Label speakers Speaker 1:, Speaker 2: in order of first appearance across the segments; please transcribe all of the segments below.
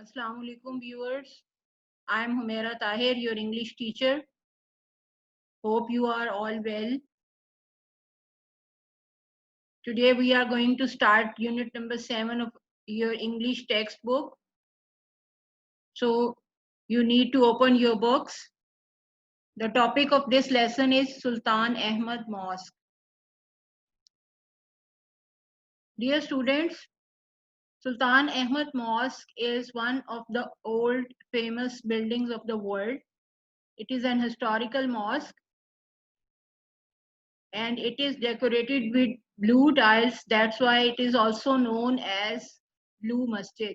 Speaker 1: Assalamu alaikum viewers. I am Humaira Tahir, your English teacher. Hope you are all well. Today we are going to start unit number 7 of your English textbook. So you need to open your books. The topic of this lesson is Sultan Ahmad Mosque. Dear students, Sultan Ahmad Mosque is one of the old famous buildings of the world. It is an historical mosque and it is decorated with blue tiles. That's why it is also known as Blue Masjid.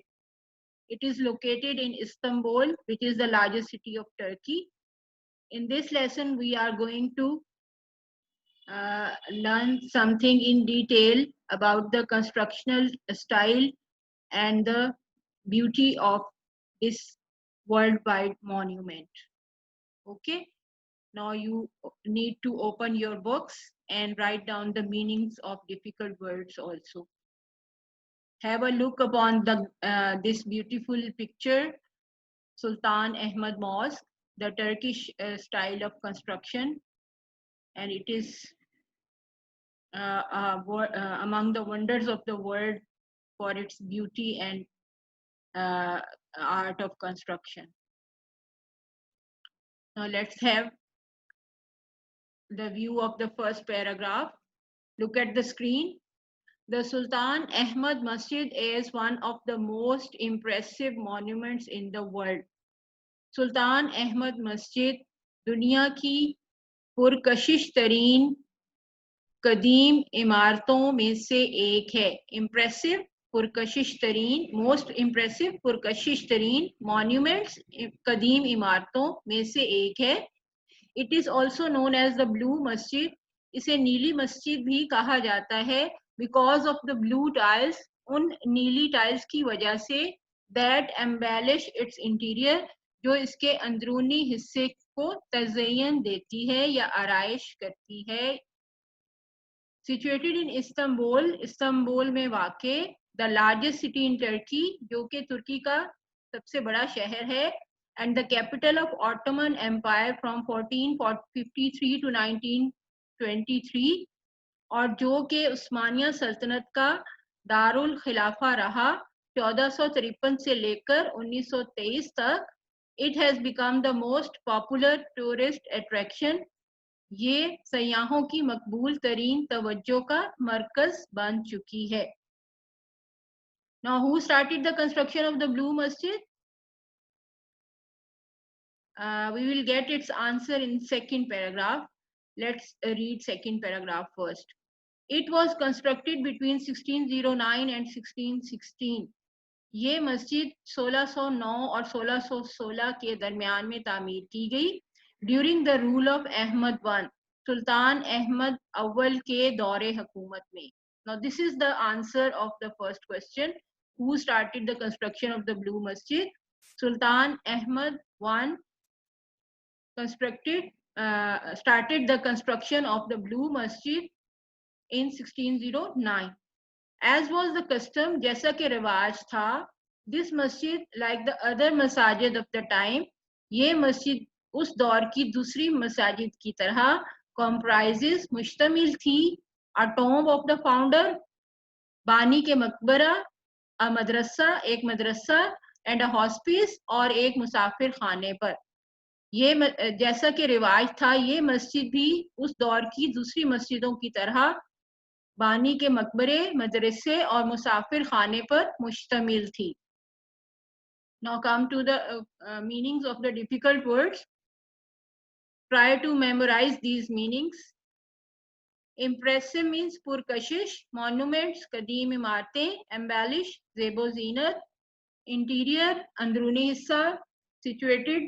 Speaker 1: It is located in Istanbul, which is the largest city of Turkey. In this lesson, we are going to learn something in detail about the constructional style and the beauty of this worldwide monument. Okay, now you need to open your books and write down the meanings of difficult words also. Have a look upon this beautiful picture, Sultan Ahmad Mosque, the Turkish style of construction, and it is among the wonders of the world for its beauty and art of construction. Now let's have the view of the first paragraph. Look at the screen. The Sultan Ahmad Masjid is one of the most impressive monuments in the world. Sultan Ahmad Masjid दुनिया की पुरकशिश तरीन कदीम इमारतों में से एक है. Impressive, पुरकशिश तरीन, most impressive, पुरकशिश तरीन monuments, कदीम इमारतों में से एक है. It is also known as the Blue Masjid. इसे नीली मस्जिद भी कहा जाता है because of the blue tiles, उन नीली टाइल्स की वजह से that embellish its interior, जो इसके अंदरूनी हिस्से को तज़य्युन देती है या आराइश करती है. Situated in Istanbul, इस्तांबुल में वाक़े, the largest city in Turkey, जो कि तुर्की का सबसे बड़ा शहर है, and the capital of Ottoman Empire from 1453 to 1923, और जो कि उस्मानिया सल्तनत का दारुल खिलाफा रहा 1453 से लेकर 1923 तक. It has become the most popular tourist attraction. ये सयाहों की मकबूल तरीन तवज्जो का मरकज बन चुकी है. Now who started the construction of the Blue Masjid? We will get its answer in second paragraph. Let's read second paragraph first. It was constructed between 1609 and 1616. ये मस्जिद 1609 और 1616 के दरमियान में तामीर की गई. During the rule of Ahmad I, सुल्तान अहमद अव्वल के दौरे हुकूमत में. Now this is the answer of the first question. Who started the construction of the Blue Masjid? Sultan Ahmad I started the construction of the Blue Masjid in 1609. As was the custom, जैसा कि रिवाज था, this masjid, like the other masajid of the time, ये मस्जिद उस दौर की दूसरी मसाजिद की तरह comprises मुश्तमिल थी a tomb of the founder, बानी के मकबरा, a मदरसा, एक मदरसा, and a hospice, और एक मुसाफिर खाने पर. ये जैसा कि रिवाज था, ये मस्जिद भी उस दौर की दूसरी मस्जिदों की तरह बानी के मकबरे, मदरसे और मुसाफिर खाने पर मुश्तमिल थी. Now come to the meanings of the difficult words. Try to memorize these meanings. Impressive means पुरकशिश, monuments, कदीम इमारतें, embellish, ज़ेबो ज़ीनत, interior, अंदरूनी हिस्सा, situated,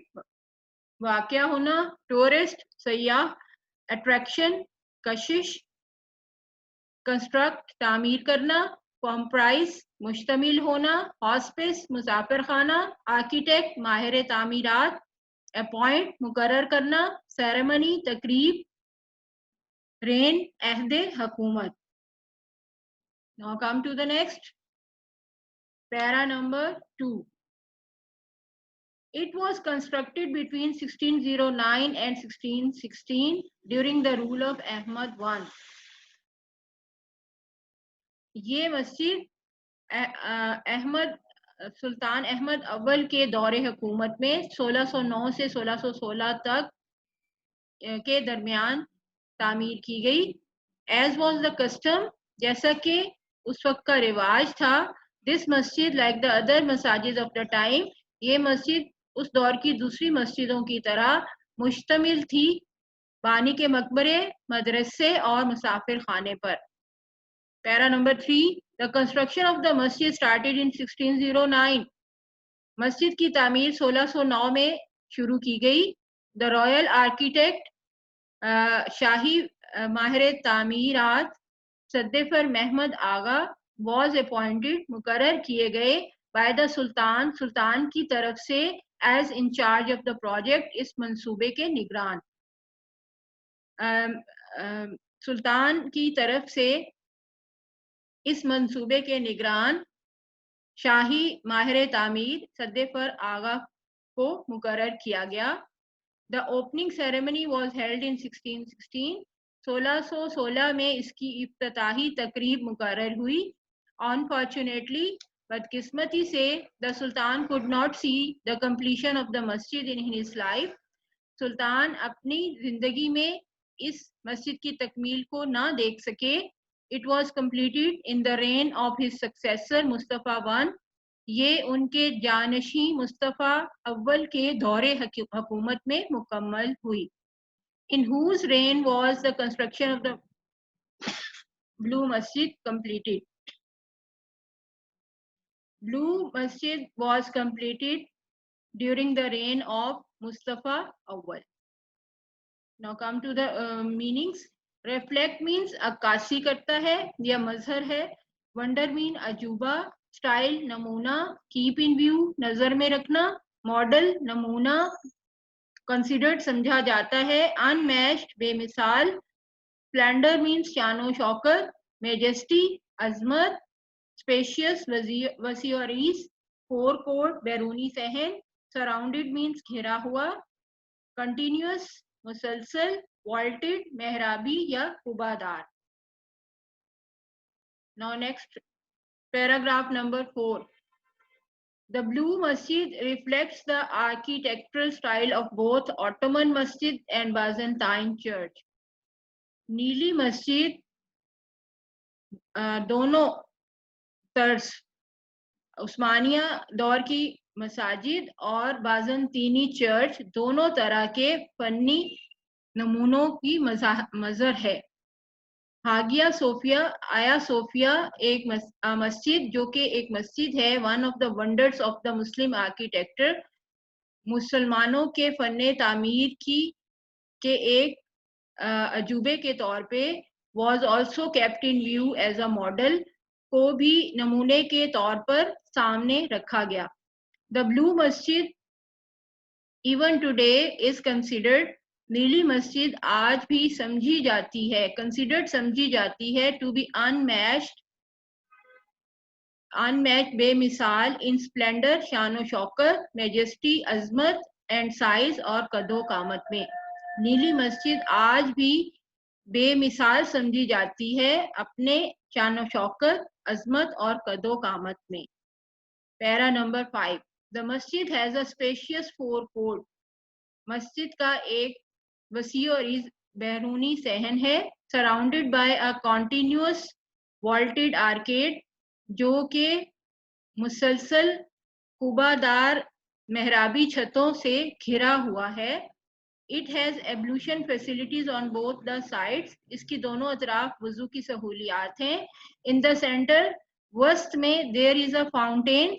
Speaker 1: वाक़या होना, tourist, सयाह, attraction, कशिश, कंस्ट्रक्ट, तामीर करना, कॉम्प्राइज, मुश्तमिल होना, हॉस्पिस, मुसाफिर खाना, आर्किटेक्ट, माहिर तामीरात, अपॉइंट, मुकर्रर करना, सेरेमनी, तकरीब, रेन, अहदे हुकूमत. Now come to the next para number 2. It was constructed between 1609 and 1616 during the rule of Ahmad I. ये मस्जिद अहमद सुल्तान अहमद अव्वल के दौरे हुकूमत में 1609 से 1616 तक के दरमियान तामीर की गई. As was the custom, जैसा कि उस वक्त का रिवाज था, this मस्जिद like the other masajid of the time, ये मस्जिद उस दौर की दूसरी मस्जिदों की तरह मुश्तमिल थी बानी के मकबरे, मदरसे और मुसाफिर खाने पर. Para number 3, the construction of the masjid started in 1609. मस्जिद की तामीर 1609 में शुरू की गई. The royal architect शाही माहिर तामीरात सद्देफर महमद आगा was appointed, मुकर्रर किए गए by the सुल्तान, सुल्तान की तरफ से as in charge of the project, इस मंसूबे के निगरान. सुल्तान की तरफ से इस मंसूबे के निगरान शाही माहिर तामीर सद्देफर आगा को मुकर्रर किया गया. The opening ceremony was held in 1616. 1616 में इसकी इफ्तिताही तकरीब मुकर्रर हुई. Unfortunately, बदकिस्मती से, the Sultan could not see the completion of the masjid in his life. सुल्तान अपनी जिंदगी में इस मस्जिद की तकमील को ना देख सके. It was completed in the reign of his successor Mustafa I. ये उनके जानशी मुस्तफ़ा अव्वल के दौरे हुकूमत में मुकम्मल हुई. In whose reign was the construction of the Blue Masjid completed? Blue Masjid was completed during the reign of Mustafa Awwal. Now come to the meanings. Reflect means अक्कासी करता है या मजहर है. Wonder mean अजूबा. Style नमूना. Keep in view नजर में रखना. Model नमूना. Considered समझा जाता है. Unmatched बेमिसाल. Splendor means शानो Shaukat. Majesty अजमत. Spacious वसीयरीस. Forecourt बैरूनी सहन. Surrounded means घिरा हुआ. Continuous मुसलसल. Vaulted मेहराबी या कुबादार. Now next paragraph number 4. The Blue Masjid reflects the architectural style of both Ottoman Masjid and Byzantine Church. नीली मस्जिद दोनों तर्ज उस्मानिया दौर की मसाजिद और बाज़ंतीनी चर्च दोनों तरह के फन्नी नमूनों की मज़हर है. हागिया सोफिया आया सोफिया एक मस्जिद जो कि एक मस्जिद है. One of the wonders of the Muslim architecture. मुसलमानों के फन्ने तामीर की के एक अजूबे के तौर पे. was also kept in view as a model, को भी नमूने के तौर पर सामने रखा गया. The Blue Masjid even today is considered, नीली मस्जिद आज भी समझी जाती है, considered समझी जाती है to be unmatched बेमिसाल in splendor शानो Shaukat, majesty Azmat and size और कदो कामत में. नीली मस्जिद आज भी बेमिसाल समझी जाती है अपने शानो शौकत, अजमत और कदो कामत में. Para number 5. The masjid has a spacious forecourt. मस्जिद का एक वसी और बैरूनी सहन है. Surrounded by a continuous vaulted arcade, जो के मुसलसल कुबादार मेहराबी छतों से घिरा हुआ है. It has ablution facilities on both the sides. इसकी दोनों अतराफ वजू की सहूलियात हैं. In the center, वस्त में there is a fountain.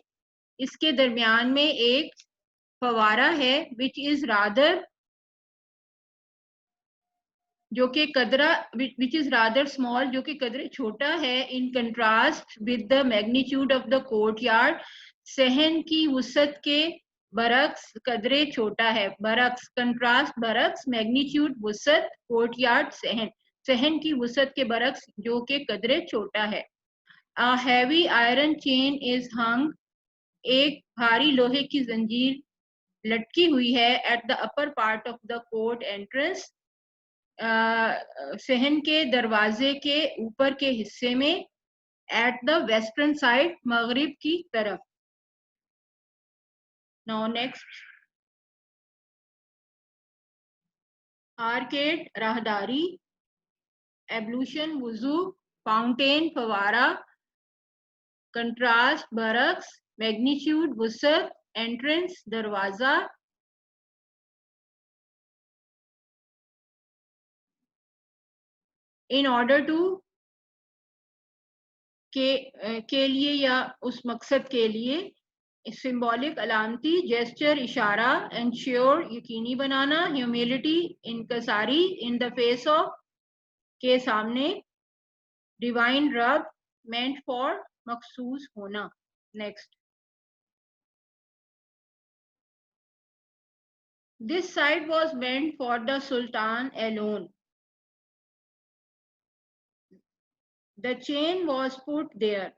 Speaker 1: इसके दरमियान में एक फवारा है. which is rather small, जो कि कदरे छोटा है. in contrast with the magnitude of the courtyard, सहन की वसत के बरक्स कदरे छोटा है. बरक्स कंट्रास्ट बरक्स, मैग्नीट्यूड वसत, कोर्टयार्ड सहन, सहन की वसत के बरक्स जो के कदरे छोटा है. A heavy iron chain is hung, एक भारी लोहे की जंजीर लटकी हुई है at the upper part of the court entrance, सहन के दरवाजे के ऊपर के हिस्से में, एट द वेस्टर्न साइड, मगरिब की तरफ. नाउ नेक्स्ट, आर्केड राहदारी, एब्लूशन वुजू, फाउंटेन फवारा, कंट्रास्ट बरक्स, मैग्नीट्यूड वसत, एंट्रेंस दरवाजा. इन ऑर्डर टू के लिए या उस मकसद के लिए, सिंबॉलिक अलामती, जेस्चर इशारा, इंश्योर यकीनी बनाना, ह्यूमिलिटी इनकसारी, इन द फेस ऑफ के सामने, डिवाइन रब, मेंट फॉर मखसूस होना. Next, this side was meant for the sultan alone. The chain was put there.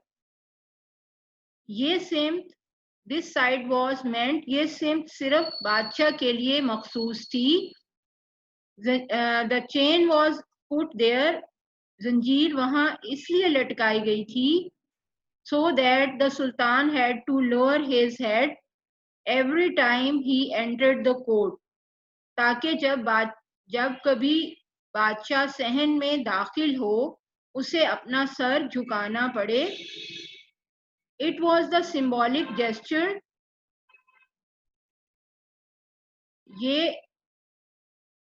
Speaker 1: ये सिमत, दिस साइड वॉज मेंट, ये सिमत सिर्फ बादशाह के लिए मखसूस थी. The chain was put there, जंजीर वहां इसलिए लटकाई गई थी, so that the sultan had to lower his head every time he entered the court, ताकि जब कभी बादशाह सहन में दाखिल हो उसे अपना सर झुकाना पड़े. It was the symbolic gesture. ये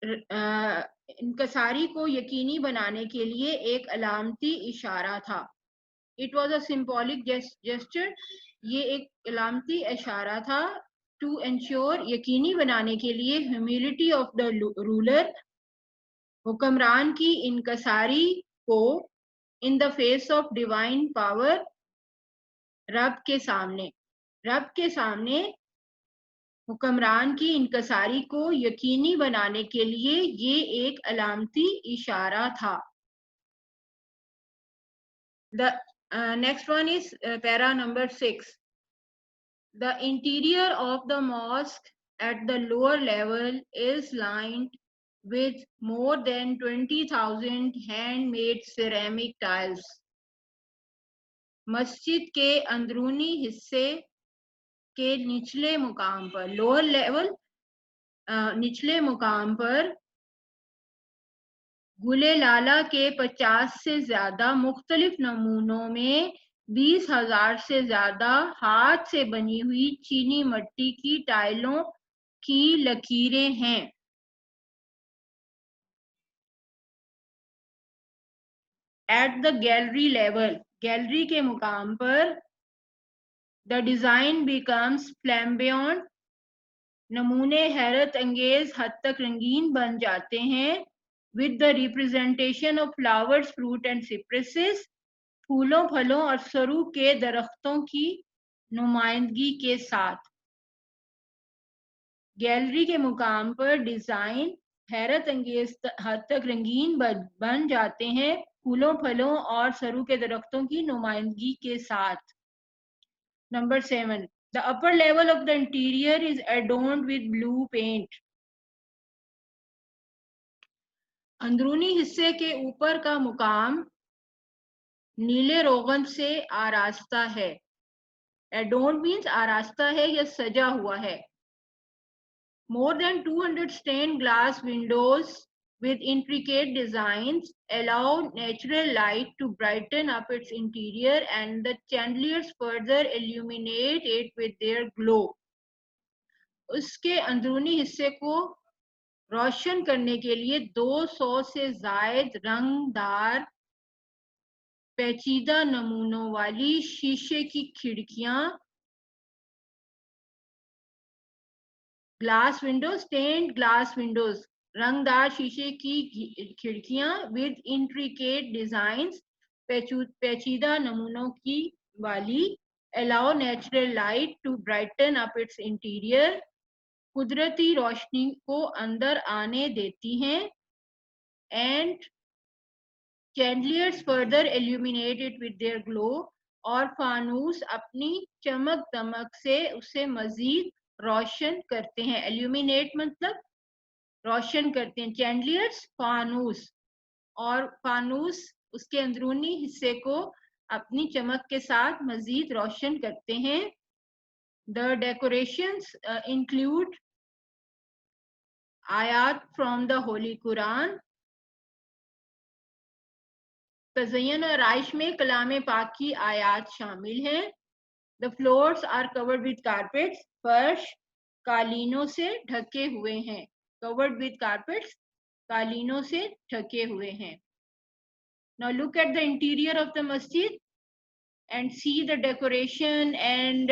Speaker 1: इनकसारी को यकीनी बनाने के लिए एक अलामती इशारा था. It was a symbolic gesture. ये एक अलामती इशारा था. To ensure, यकीनी बनाने के लिए, humility of the ruler, हुक्मरान की इनकसारी को, in the face of divine power, रब के सामने हुक्मरान की इनकसारी को यकीनी बनाने के लिए ये एक अलामती इशारा था. The next one is para number 6. The interior of the mosque at the lower level is lined with more than 20,000 handmade ceramic tiles. मस्जिद के अंदरूनी हिस्से के निचले मुकाम पर, लोअर लेवल, निचले मुकाम पर गुले लाला के 50 से ज्यादा मुख्तलिफ नमूनों में 20,000 से ज्यादा हाथ से बनी हुई चीनी मिट्टी की टाइलों की लकीरें हैं. At the gallery level, gallery के मुकाम पर, द डिजाइन बिकम्स फ्लैम्बेयंट, नमूने हैरत अंगेज हद तक रंगीन बन जाते हैं. With the representation of flowers, fruit and cypresses, फूलों, फलों और सरू के दरख्तों की नुमाइंदगी के साथ. गैलरी के मुकाम पर डिजाइन हैरत अंगेज हद तक रंगीन बन जाते हैं, फूलों, फलों और सरू के दरख्तों की नुमाइंदगी के साथ. Number 7. The upper level of the interior is adorned with blue paint. अंदरूनी हिस्से के ऊपर का मुकाम नीले रोगन से आरास्ता है. Adorned means आरास्ता है या सजा हुआ है. More than 200 stained glass windows with intricate designs allow natural light to brighten up its interior, and the chandeliers further illuminate it with their glow. उसके अंदरूनी हिस्से को रोशन करने के लिए 200 से जायद रंगदार पेचीदा नमूनों वाली शीशे की खिड़कियां, glass window, stained glass windows, रंगदार शीशे की खिड़कियां, विद इंट्रिकेट डिजाइन्स, पेचीदा नमूनों की वाली, allow natural light to brighten up its interior, कुदरती रोशनी को अंदर आने देती हैं, and chandeliers further illuminate it with their glow, और फानूस अपनी चमक दमक से उसे मजीद रोशन करते हैं। एल्यूमिनेट मतलब रोशन करते हैं। चैंडलियर्स फानूस, और फानूस उसके अंदरूनी हिस्से को अपनी चमक के साथ मजीद रोशन करते हैं। द डेकोरेशंस इंक्लूड आयात फ्रॉम द होली कुरान। तज़य्युन और आयश में कलाम पाक की आयात शामिल हैं। The floors are covered with carpets, फर्श कालीनों से ढके हुए हैं। कवर्ड विद कारपेट्स, कालीनों से ढके हुए हैं। Now look at the interior of the masjid and see the decoration and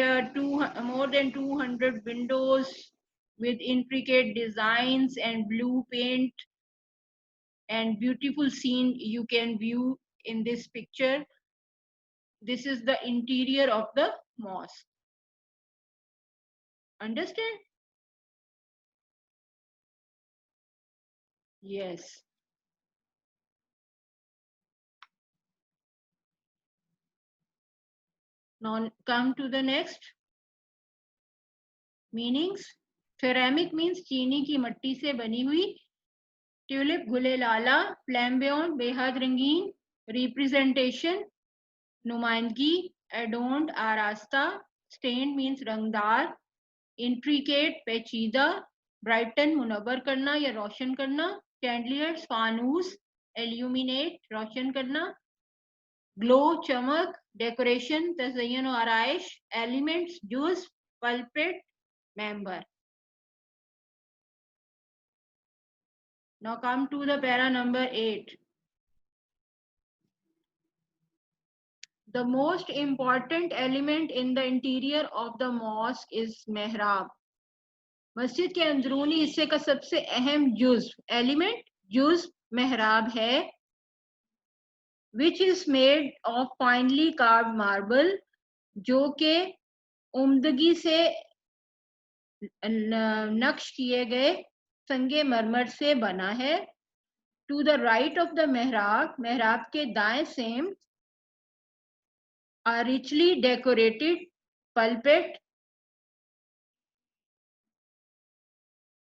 Speaker 1: more than 200 windows with intricate designs and blue paint and beautiful scene you can view in this picture. This is the interior of the mosque. Understand? Yes. Now come to the next meanings. Ceramic means चीनी की मट्टी से बनी हुई। Tulip गुले लाला, फ्लैम्बियन बेहद रंगीन। Representation नुमाइंदगी, एडोन्ड आरास्ता। स्टेन मीन्स रंगदार। इंट्रिकेट पेचीदा, ब्राइटन मुनव्वर करना या रोशन करना। चैंडलियर्स फानूस, एल्यूमिनेट रोशन करना। ग्लो चमक, डेकोरेशन तज़य्युन और आराइश। एलिमेंट्स जुज़, पल्पेट, member. Now come to the para number 8. The most important element in the interior of the mosque is mehrab. मस्जिद के अंदरूनी हिस्से का सबसे अहम जुज़्व एलिमेंट जुज़्व मेहराब है। which is made of finely carved marble, जो के उम्दगी से नक्श किए गए संगे मरमर से बना है। To the right of the मेहराब, मेहराब के दाएं same are richly decorated pulpit,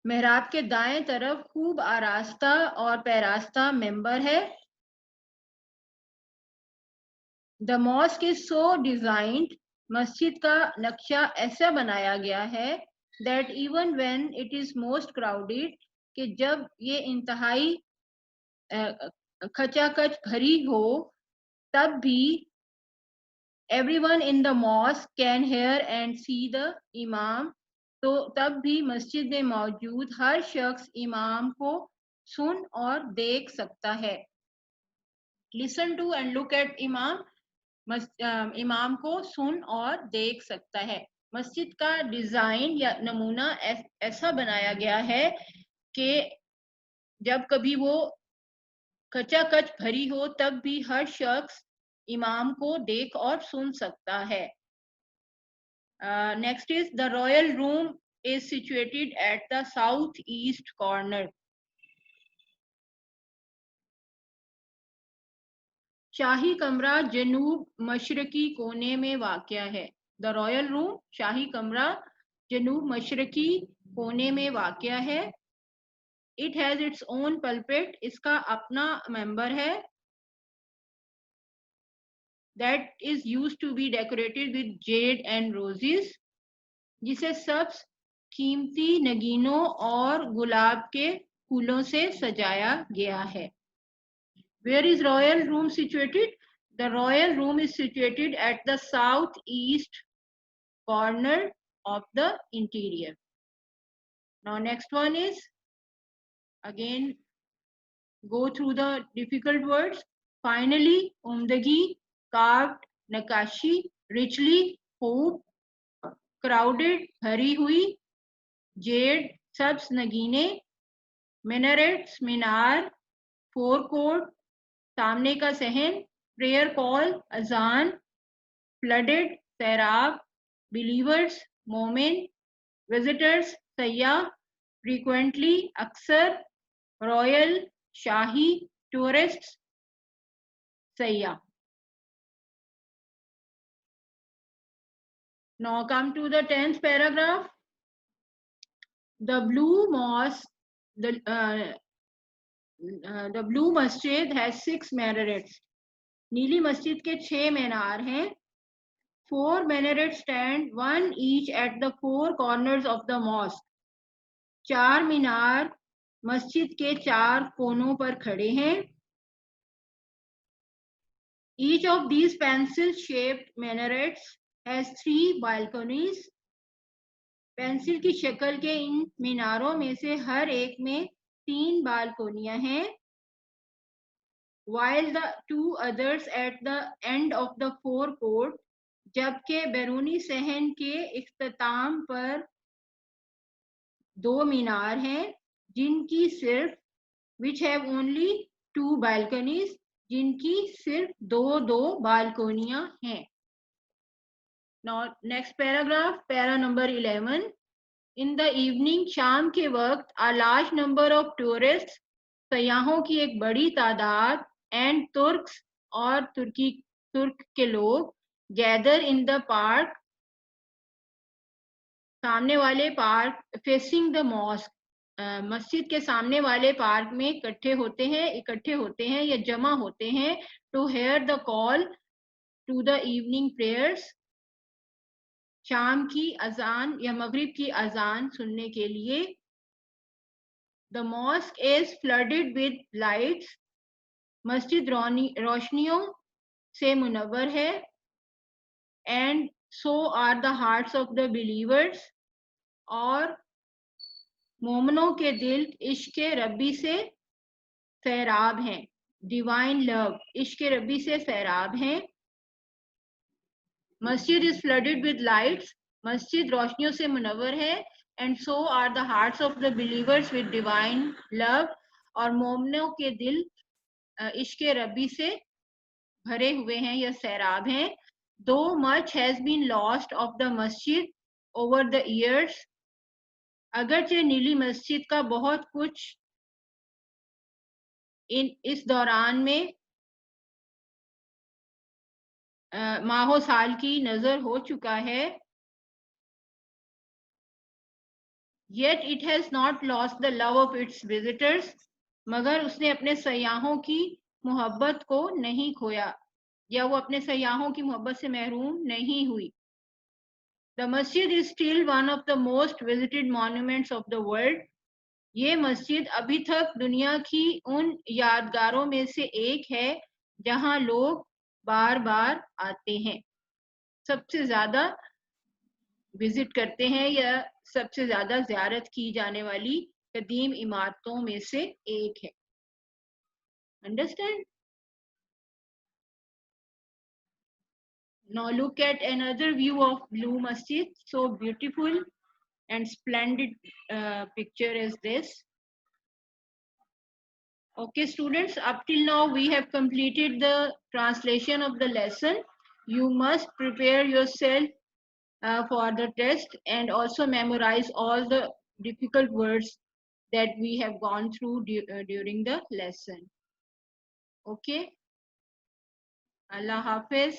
Speaker 1: मेहराब के दाएं तरफ खूब आरास्ता और पैरास्ता मेंबर है। The mosque is so designed, मस्जिद का नक्शा ऐसा बनाया गया है that even when it is most crowded, कि जब ये इंतहाई खचाखच भरी हो तब भी everyone in the mosque can hear and see the imam, तो तब भी मस्जिद में मौजूद हर शख्स इमाम को सुन और देख सकता है। Listen to and look at imam, इमाम को सुन और देख सकता है। मस्जिद का डिजाइन या नमूना ऐसा बनाया गया है कि जब कभी वो खचाखच भरी हो तब भी हर शख्स इमाम को देख और सुन सकता है। Next is the royal room is situated at the southeast corner. शाही कमरा जनूब मशरकी कोने में वाक़या है। The royal room, शाही कमरा जनूब मशरकी कोने में वाक़या है। It has its own pulpit, इसका अपना मेंबर है। That is used to be decorated with jade and roses, जिसे सब्ज कीमती नगीनों और गुलाब के फूलों से सजाया गया है। Where is royal room situated? The royal room is situated at the southeast corner of the interior. Now next one is, again go through the difficult words. Finally, umdagi, carved, nakashi, richly, खूब, crowded, भरी हुई, jade, सब्ज नगीने, minarets, मीनार, forecourt, सामने का सहन, prayer call, अजान, flooded, सैराब, believers, मोमिन, विजिटर्स, सयाह, फ्रीक्वेंटली, अक्सर, रॉयल, शाही, टूरिस्ट्स, सयाह। Now come to the 10th paragraph. The blue mosque, the blue masjid has 6 minarets. नीली मस्जिद के 6 मीनार हैं. 4 minarets stand, one each at the 4 corners of the mosque. 4 मीनार मस्जिद के 4 कोनों पर खड़े हैं. Each of these pencil-shaped minarets has 3 balconies. Pencil की शक्ल के इन मीनारों में से हर एक में 3 बालकोनियां हैं. While the 2 others at the end of the forecourt, जबकि बैरूनी सहन के इख्तिताम पर 2 मीनार हैं जिनकी सिर्फ which have only 2 balconies, जिनकी सिर्फ 2 बालकोनियां हैं. Now next paragraph, para number 11. In the evening, शाम के वक्त, a large number of tourists, सयाहों की एक बड़ी तादाद, and Turks और तुर्क के लोग, gather in the park, सामने वाले पार्क, facing the mosque, मस्जिद के सामने वाले पार्क में इकट्ठे होते हैं या जमा होते हैं, to hear the call to the evening prayers, शाम की अजान या मगरिब की अजान सुनने के लिए. The mosque is flooded with lights. मस्जिद रोशनियों से मुनव्वर है. And so are the hearts of the believers. और मोमनों के दिल इश्क रब्बी से सैराब हैं. Divine love, इश्क रब्बी से सैराब हैं. मस्जिद is flooded with lights. मस्जिद रोशनियों से मुनव्वर है. And so are the hearts of the believers with divine love. और मोमनों के दिल इश्क रब्बी से भरे हुए हैं या सैराब हैं. Though much has been lost of the masjid over the years, अगरचे नीली मस्जिद का बहुत कुछ इस दौरान में माहो साल की नजर हो चुका है. Yet it has not lost the love of its visitors. मगर उसने अपने सयाहों की मोहब्बत को नहीं खोया या वो अपने सयाहों की मोहब्बत से महरूम नहीं हुई. The masjid is still one of the most visited monuments of the world. ये मस्जिद अभी तक दुनिया की उन यादगारों में से एक है जहां लोग बार बार आते हैं, सबसे ज्यादा विजिट करते हैं या सबसे ज्यादा ज़ियारत की जाने वाली कदीम इमारतों में से एक है. Understand? Now look at another view of Blue Masjid. So beautiful and splendid picture is this. Okay students, up till now we have completed the translation of the lesson. You must prepare yourself for the test and also memorize all the difficult words that we have gone through during the lesson. Okay. Allah Hafiz.